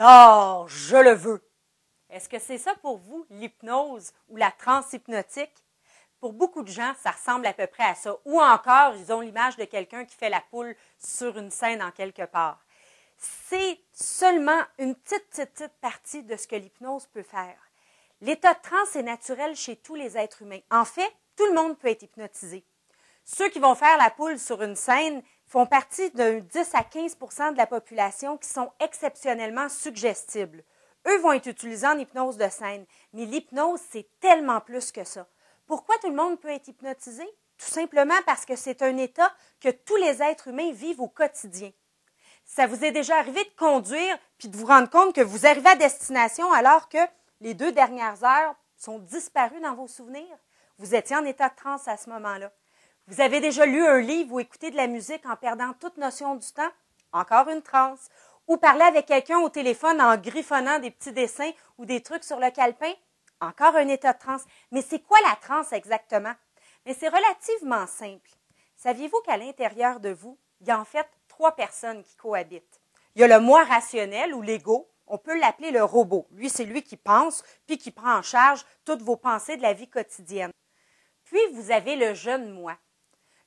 j'adore, je le veux. Est-ce que c'est ça pour vous, l'hypnose ou la transe hypnotique? Pour beaucoup de gens, ça ressemble à peu près à ça. Ou encore, ils ont l'image de quelqu'un qui fait la poule sur une scène en quelque part. C'est seulement une petite partie de ce que l'hypnose peut faire. L'état de transe est naturel chez tous les êtres humains. En fait, tout le monde peut être hypnotisé. Ceux qui vont faire la poule sur une scène font partie de 10 à 15 % de la population qui sont exceptionnellement suggestibles. Eux vont être utilisés en hypnose de scène, mais l'hypnose, c'est tellement plus que ça. Pourquoi tout le monde peut être hypnotisé? Tout simplement parce que c'est un état que tous les êtres humains vivent au quotidien. Ça vous est déjà arrivé de conduire puis de vous rendre compte que vous arrivez à destination alors que les 2 dernières heures sont disparues dans vos souvenirs? Vous étiez en état de transe à ce moment-là. Vous avez déjà lu un livre ou écouté de la musique en perdant toute notion du temps? Encore une transe. Ou parler avec quelqu'un au téléphone en griffonnant des petits dessins ou des trucs sur le calepin? Encore un état de transe. Mais c'est quoi la transe exactement? Mais c'est relativement simple. Saviez-vous qu'à l'intérieur de vous, il y a en fait 3 personnes qui cohabitent? Il y a le moi rationnel ou l'ego. On peut l'appeler le robot. Lui, c'est lui qui pense puis qui prend en charge toutes vos pensées de la vie quotidienne. Puis, vous avez le jeune moi.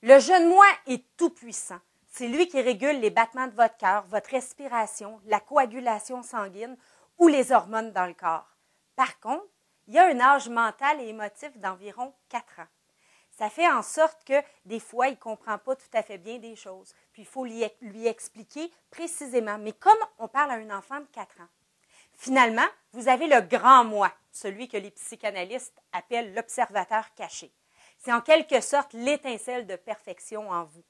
Le jeune moi est tout puissant. C'est lui qui régule les battements de votre cœur, votre respiration, la coagulation sanguine ou les hormones dans le corps. Par contre, il y a un âge mental et émotif d'environ 4 ans. Ça fait en sorte que des fois, il ne comprend pas tout à fait bien des choses. Puis, il faut lui expliquer précisément. Mais comme on parle à un enfant de 4 ans, finalement, vous avez le grand moi, celui que les psychanalystes appellent l'observateur caché. C'est en quelque sorte l'étincelle de perfection en vous.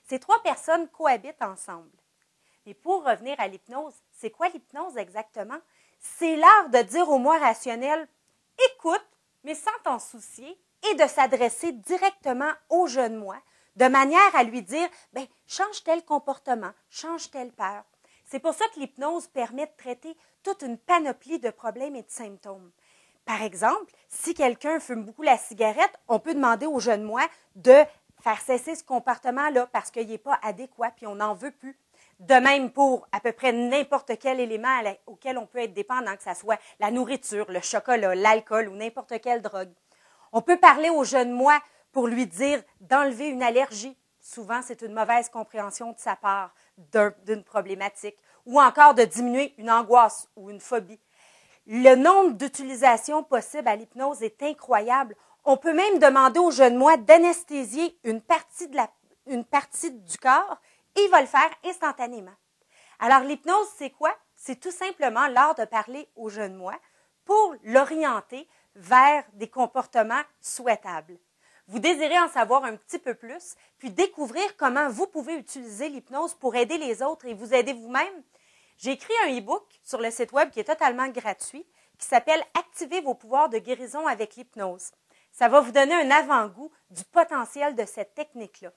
Ces 3 personnes cohabitent ensemble. Mais pour revenir à l'hypnose, c'est quoi l'hypnose exactement? C'est l'art de dire au moi rationnel « écoute, mais sans t'en soucier » et de s'adresser directement au jeune moi de manière à lui dire « change tel comportement, change telle peur ». C'est pour ça que l'hypnose permet de traiter toute une panoplie de problèmes et de symptômes. Par exemple, si quelqu'un fume beaucoup la cigarette, on peut demander au jeune moi de faire cesser ce comportement-là parce qu'il n'est pas adéquat puis on n'en veut plus. De même pour à peu près n'importe quel élément auquel on peut être dépendant, que ce soit la nourriture, le chocolat, l'alcool ou n'importe quelle drogue. On peut parler au jeune moi pour lui dire d'enlever une allergie. Souvent, c'est une mauvaise compréhension de sa part d'une problématique. Ou encore de diminuer une angoisse ou une phobie. Le nombre d'utilisations possibles à l'hypnose est incroyable. On peut même demander au jeune moi d'anesthésier une partie du corps et il va le faire instantanément. Alors, l'hypnose, c'est quoi? C'est tout simplement l'art de parler au jeune moi pour l'orienter vers des comportements souhaitables. Vous désirez en savoir un petit peu plus, puis découvrir comment vous pouvez utiliser l'hypnose pour aider les autres et vous aider vous-même? J'ai écrit un e-book sur le site web qui est totalement gratuit, qui s'appelle « Activez vos pouvoirs de guérison avec l'hypnose ». Ça va vous donner un avant-goût du potentiel de cette technique-là.